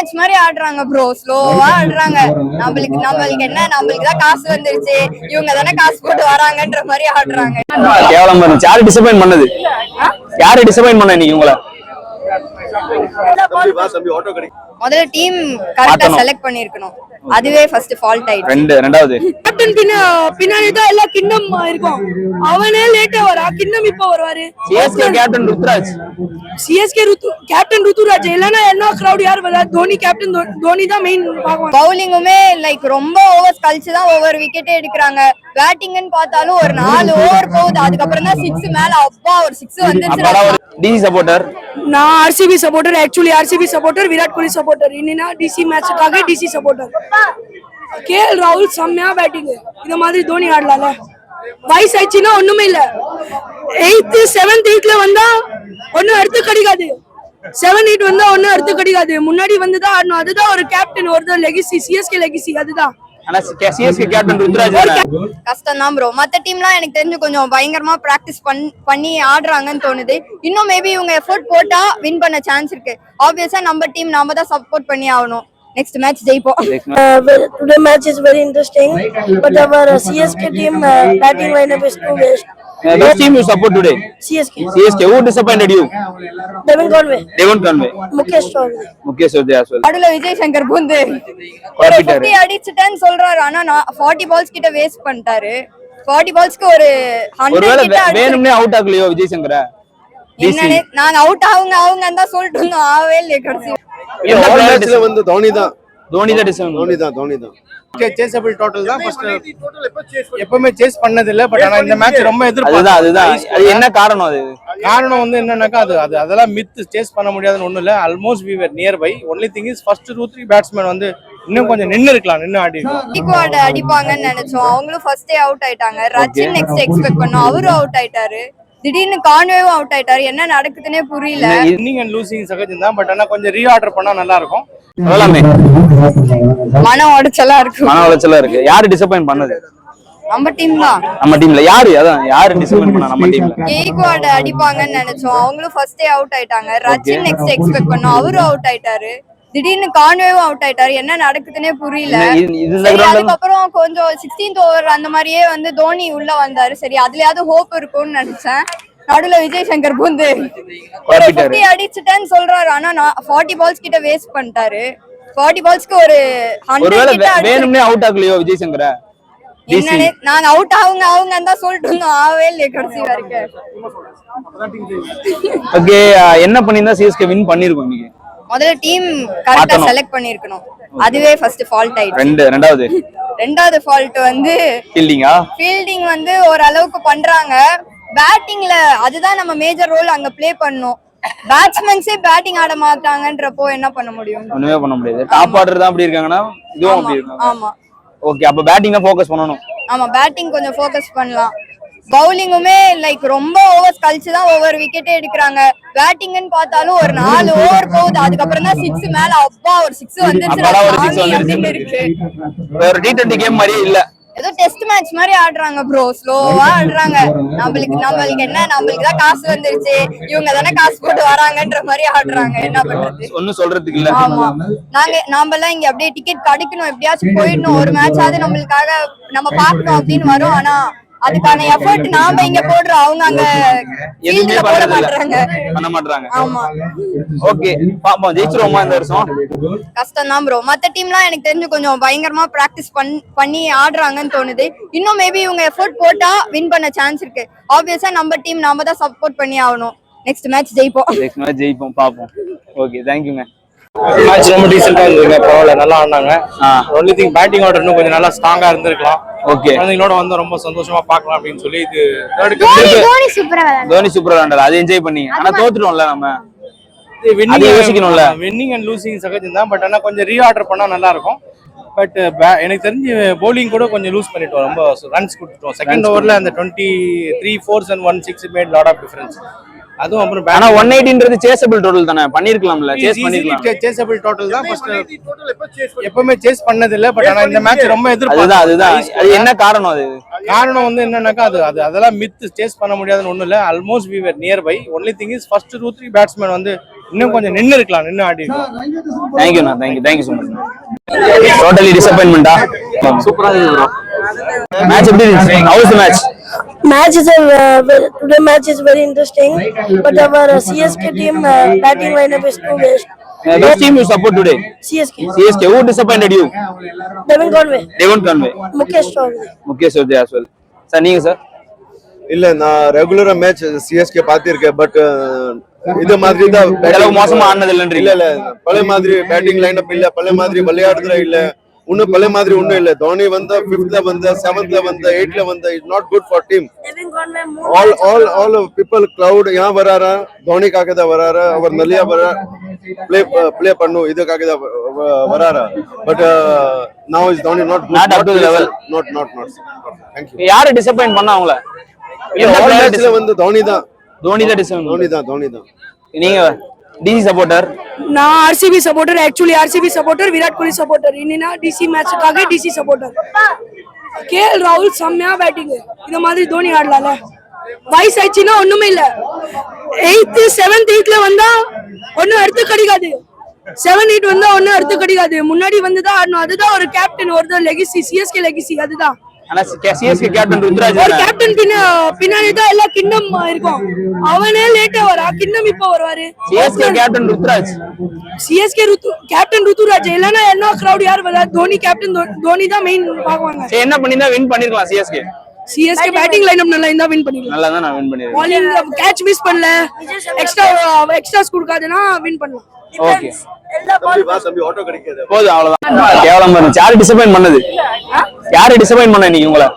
Match மாதிரி ஆடுறாங்க bro. ஸ்லோவா ஆடுறாங்க. நம்மளுக்கு என்ன, நம்மளுக்கு தான் காசு வந்துருச்சு, இவங்க தானே காசு போட்டு வராங்கன்ற மாதிரி ஆடுறாங்க. கேவலமா இருந்துச்சு. யாரு டிசப்பாயிண்ட் பண்ணது? யாரு டிசப்பாயிண்ட் பண்ண இன்னைக்கு உங்களை? முதல்ல டீம் கரெக்டா செலக்ட் பண்ணிருக்கணும். அதுவே ஃபர்ஸ்ட் ஃபால்ட் ஆயிடுச்சு. ரெண்டாவது கேப்டன் பின்னாடி தான் எல்லா கிண்ணம் இருக்கும். அவனே லேட்டா வரா, கிண்ணம் இப்ப வருவாரு. CSK captain Ruturaj. CSK captain Ruturaj இல்லனா என்ன கிரவுட் யார் வரா? தோனி கேப்டன், தோனி தான் மெயின் பாக்குவாங்க. பவுலிங்குமே லைக் ரொம்ப ஓவர்ஸ் கழிச்சு தான் ஒவ்வொரு விக்கெட்டே எடுக்கிறாங்க. பேட்டிங்னு பார்த்தாலும் ஒரு 4 ஓவர் போகுது, அதுக்கப்புறம் தான் 6 மேல அப்பா ஒரு 6 வந்துருச்சு. DC supporter. நான் RCB supporter. Actually RCB supporter, Virat Kohli supporter. இன்னினா டிசி மேட்சுக்காக டிசி சப்போர்ட்டர். கேஎல் ராகுல் செம்மையா பேட்டிங். இந்த மாதிரி தோனி ஆடலாம்ல. வயசு ஆயிடுச்சுன்னா ஒண்ணுமே இல்ல. 8th 7th 8th வந்தா ஒன்னும் எடுத்து கிடைக்காது. 7 8 வந்தா ஒன்னும் எடுத்து கிடைக்காது. முன்னாடி வந்துதான் ஆடணும். அதுதான் ஒரு கேப்டன், ஒரு லெகசி, சிஎஸ்கே லெகசி. அதுதான் சிஎஸ்கே கேப்டன் ருத்ராஜ். கஷ்டம் தான் ப்ரோ. மத்த டீம்லாம் எனக்கு தெரிஞ்சு கொஞ்சம் பயங்கரமா பிராக்டிஸ் பண்ணி ஆடுறாங்கன்னு தோணுது. இன்னும் மேபி இவங்க எஃபோர்ட் போட்டா வின் பண்ண சான்ஸ் இருக்கு. ஆப்வியஸா நம்ம டீம் நாம தான் சப்போர்ட் பண்ணி ஆகணும். Next match ஜெயிப்போம். Today match is very interesting, but our CSK team batting lineup is too best. Which team you support today? CSK. Who disappointed you? Devon Conway. Mukesh Chaudhary as well. அடுல Vijay Shankar பூந்து 50 அடிச்சிட்டேன்னு சொல்றாரு. ஆனா 40 balls கிட்ட waste பண்ணிட்டாரு. 40 பால்ஸ்க்கு ஒரு 100 கிட்ட வேணும்னே out ஆகலையோ Vijay Sankara? என்னனே நாங்க அவுட் அவங்க அந்த சொல்லிட்டு இருந்தோம். ஆவே இல்ல கடைசி. இந்த மேட்ச்ல வந்து தோனி தான் சேஸபிள் டோட்டல் தான் ஃபர்ஸ்ட். எப்பவுமே சேஸ் பண்ணது இல்ல. பட் ஆனா இந்த மேட்ச் ரொம்ப எதிர்பார்த்தேன். அதுதான் அது என்ன காரணம்? அது காரணம் வந்து என்னன்னாக்கா அதெல்லாம் மித். சேஸ் பண்ண முடியாதுன்னு ஒண்ணு இல்ல. Almost we were near by. Only thing is first 2-3 batsman வந்து இன்னும் கொஞ்சம் நின்னு இருக்கலாம். நின்னு ஆடி அடிப்பாங்கன்னு நினைச்சோம். அவங்களும் ஃபர்ஸ்டே அவுட் ஆயிட்டாங்க. ரச்சின் நெக்ஸ்ட் எக்ஸ்பெக்ட் பண்ணோம். அவரும் அவுட் ஆயிட்டாரு. திடீர்னு கான்வேவும் அவுட் ஆயிட்டாரு. என்ன நடக்குதுன்னே புரியல. வின்னிங் அண்ட் லூசிங் சகஜம் தான். பட் ஆனா கொஞ்சம் ரீஆர்டர் பண்ணா நல்லா இருக்கும். மன உடைச்சலா இருக்கு. யாரு டிசப்பாயிண்ட் பண்ணது? நம்ம டீம் தான். நம்ம டீம்ல யாரு டிசப்பாயிண்ட் பண்ணா? நம்ம டீம்ல கேக்வாட் அடிப்பாங்கன்னு நினைச்சோம். அவங்களும் ஃபர்ஸ்டே அவுட் ஆயிட்டாங்க. ரச்சின் நெக்ஸ்ட் எக்ஸ்பெக்ட் பண்ணோம். அவரும் அவுட் ஆயிட்டாரு. திடீர்னு கான்வேவும் அவுட் ஆயிட்டாரு. என்ன நடக்குதுன்னே புரியல. அதுக்கப்புறம் கொஞ்சம் 16th ஓவர் அந்த மாதிரியே வந்து தோனி உள்ள வந்தாரு. சரி அதுலயாவது ஹோப் இருக்கும்னு நினைச்சேன். நடுவுல விஜய் சங்கர் பூந்து 50 அடிச்சிட்டேன்னு சொல்றாரு. ஆனா 40 பால்ஸ் கிட்ட வேஸ்ட் பண்ணிட்டாரு. 40 பால்ஸ்க்கு ஒரு 100 கிட்ட வேணும்னே அவுட் ஆகலையோ விஜய் சங்கர? என்னனே நாங்க அவுட் அவங்க தான் சொல்லிட்டு இருந்தோம். ஆவே இல்ல கடைசி வரைக்கும். ஓகே, என்ன பண்ணிருந்தா சிஎஸ்கே வின் பண்ணிருக்கும் இன்னைக்கு? முதல்ல டீம் கரெக்டா செலக்ட் பண்ணிருக்கணும். அதுவே ஃபர்ஸ்ட் ஃபால்ட் ஆயிடுச்சு. ரெண்டாவது ஃபால்ட் வந்து ஃபீல்டிங் வந்து ஒரு அளவுக்கு பண்றாங்க. பேட்டிங்ல அதுதான் நம்ம மேஜர் ரோல் அங்க ப்ளே பண்ணோம். பேட்ஸ்மேன்ஸே பேட்டிங் ஆட மாட்டாங்கன்றப்போ என்ன பண்ண முடியும்? ஒண்ணுமே பண்ண முடியாது. டாப் ஆர்டர் தான் அப்படி இருக்காங்கன்னா இதுவும் அப்படி இருக்காங்க. ஆமா. ஓகே, அப்ப பேட்டிங்ல ஃபோக்கஸ் பண்ணனும். ஆமா, பேட்டிங் கொஞ்சம் ஃபோக்கஸ் பண்ணலாம். பவுலிங்குமே லைக் ரொம்ப ஓவர்ஸ் கழிச்சு தான் ஒவ்வொரு விக்கெட்டே எடுக்கிறாங்க. பேட்டிங்னு பார்த்தாலும் ஒரு 4 ஓவர் போகுது, அதுக்கப்புறம் தான் 6 மேல அப்பா ஒரு 6 வந்துருச்சு. ஒரு T20 கேம் மாதிரியே இல்ல. ஏதோ டெஸ்ட் மேட்ச் மாதிரி ஆடுறாங்க ப்ரோ. ஸ்லோவா ஆடுறாங்க. நம்மளுக்கு என்ன, நம்மளுக்கு தான் காசு வந்துருச்சு, இவங்க தானே காசு போட்டு வராங்கன்ற மாதிரி ஆடுறாங்க. என்ன பண்றது? ஒண்ணும் சொல்றதுக்கு இல்ல. ஆமா, நாம எல்லாம் இங்க அப்படியே டிக்கெட் கிடைக்கணும், எப்படியாச்சும் போயிடணும், ஒரு மேட்ச் ஆகுது நம்மளுக்காக நம்ம பாக்கணும் அப்படின்னு வரும். ஆனா அதுக்கான எஃபர்ட் நாம இங்க போடுறோம். அவங்க அங்க ஃபீல்ட்ல போட மாட்டறாங்க. ஆமா. ஓகே, பாப்போம் ஜெயிச்சிரோமா இந்த வருஷம்? கஷ்டம் தான் ப்ரோ. மத்த டீம்லாம் எனக்கு தெரிஞ்சு கொஞ்சம் பயங்கரமா பிராக்டிஸ் பண்ணி ஆடுறாங்கன்னு தோணுது. இன்னும் மேபி இவங்க எஃபோர்ட் போட்டா வின் பண்ண சான்ஸ் இருக்கு. ஆப்வியஸா நம்ம டீம் நாம தான் சப்போர்ட் பண்ணி ஆகணும். நெக்ஸ்ட் மேட்ச் ஜெயிப்போம். பாப்போம். Okay, thank you ma'am. Match ரொம்ப டீசென்ட்டா இருந்துங்க. பரவாயில்ல, நல்லா ஆடினாங்க. ஒன்லி திங் பேட்டிங் ஆர்டர் இன்னும் கொஞ்சம் நல்லா ஸ்ட்ராங்கா இருந்திருக்கலாம். ஓகே, குழந்தைங்களோட வந்து ரொம்ப சந்தோஷமா பார்க்கலாம் அப்படின்னு சொல்லி இது தோனி சூப்பரா விளையாண்டாரு. அதை என்ஜாய் பண்ணி. ஆனா தோத்துட்டோம்ல நம்ம. வின்னிங் அண்ட் லூசிங் சகஜம் தான். பட் ஆனா கொஞ்சம் ரீஆர்டர் பண்ணா நல்லா இருக்கும். பட் எனக்கு தெரிஞ்சு பவுலிங் கூட கொஞ்சம் லூஸ் பண்ணிட்டோம். ரொம்ப ரன்ஸ் கொடுத்துட்டோம். செகண்ட் ஓவர்ல அந்த 23 4s and 1 6 made lot of difference. அதுவும் அப்புறம் ஆனா 180ன்றது சேஸபிள் டோட்டல் தானே, பண்ணிருக்கலாம்ல. சேஸபிள் டோட்டல் தான் ஃபர்ஸ்ட். எப்பவுமே சேஸ் பண்ணது இல்ல. பட் ஆனா இந்த மேட்ச் ரொம்ப எதிர்பார்த்தேன். அதுதான் அது என்ன காரணம்? அது காரணம் வந்து என்னன்னாக்கா அதெல்லாம் மித். சேஸ் பண்ண முடியாதுன்னு ஒண்ணு இல்ல. Almost we were near by. Only thing is first 2-3 batsman வந்து இன்னும் கொஞ்சம் நின்று இருக்கலாம், நின்று ஆடி இருக்கலாம். தேங்க்யூண்ணா, தேங்க்யூ ஸோ மச். டோட்டலி டிசப்பாயின்மெண்டா? சூப்பரா இருக்கு ப்ரோ. மேட்ச் எப்படி இருந்துச்சு? How is the match? Match is today match is very interesting, but our CSK team batting lineup is too waste. Which team you support today? CSK. Who disappointed you? Devon Conway. Mukesh Chaudhary. Mukesh Chaudhary as well. Sir, நீங்க sir? இல்ல நான் ரெகுலரா match CSK பாத்திருக்கேன். But இது மாதிரி தான் அளவு மோசமா ஆனது இல்லன்றீங்க? இல்ல பழைய மாதிரி பேட்டிங் லைனப் இல்ல, பழைய மாதிரி விளையாடுற இல்ல, இன்னும் பழைய மாதிரி ஒண்ணும் இல்ல. தோனி வந்தா 5th ல வந்தா 7th ல வந்தா 8th ல வந்தா it's not good for team. Devon Conway all people crowd यहाँ வராரா, தோனிக்காக தான் வராரா, அவர் நல்லியா ப்ளே பண்ணும் இதுக்காக தான் வராரா. But now is Dhoni not up to the level. not thank you. யாரை டிசப்பாயின்ட் பண்ணா அவங்கள? இந்த மேட்ச்ல வந்து தோனி தான் டிசப்பாயின்ட். நீங்க டிசி சப்போர்ட்டர்? நான் RCB supporter. Actually RCB supporter, Virat Kohli supporter. இன்னினா டிசி மேட்சுக்காக டிசி சப்போர்ட்டர். கேஎல் ராகுல் செம்மையா பேட்டிங். இந்த மாதிரி தோனி ஆடலாம்ல. வயசு ஆயிடுச்சுன்னா ஒண்ணுமே இல்ல. 8th 7th 8th வந்தா ஒன்னும் அடுத்து கிடைக்காது. 7 8 வந்தா ஒன்னும் அடுத்து கிடைக்காது. முன்னாடி வந்துதான் ஆடணும். அதுதான் ஒரு கேப்டன், ஒரு லெகசி, சிஎஸ்கே லெகசி. அதுதான் ஆனா சிஎஸ்கே கேப்டன் ருத்ராஜ் ஒரு கேப்டன். பின்னாடி தான் எல்லா கிண்ணம் இருக்கும். அவனே லேட்டா வரா, கிண்ணம் இப்ப வருவாரு. CSK captain Ruturaj. CSK captain Ruturaj. இல்லன்னா என்ன கிரவுட் யார் வரா? தோனி கேப்டன், தோனி தான் மெயின் பாக்குவாங்க. என்ன பண்ணிருந்தா வின் பண்ணிருக்கலாம் சிஎஸ்கே? சிஎஸ்கே பேட்டிங் லைனப் நல்லா இருந்தா வின் பண்ணிடலாம். நல்லா தான் நான் வின் பண்ணிருக்கேன். பாலிங் கேட்ச் மிஸ் பண்ணல, எக்ஸ்ட்ராஸ் கொடுக்காதனா வின் பண்ணலாம். ஓகே, தம்பி ஆட்டோ கிடைக்காது. போதும், அவ்வளவுதான். கேவலமா இருந்துச்சு. யாரு டிசப்பாயின்ட் பண்ணது? யாரு டிசப்பாயின்ட் பண்ண நீங்க உங்களை?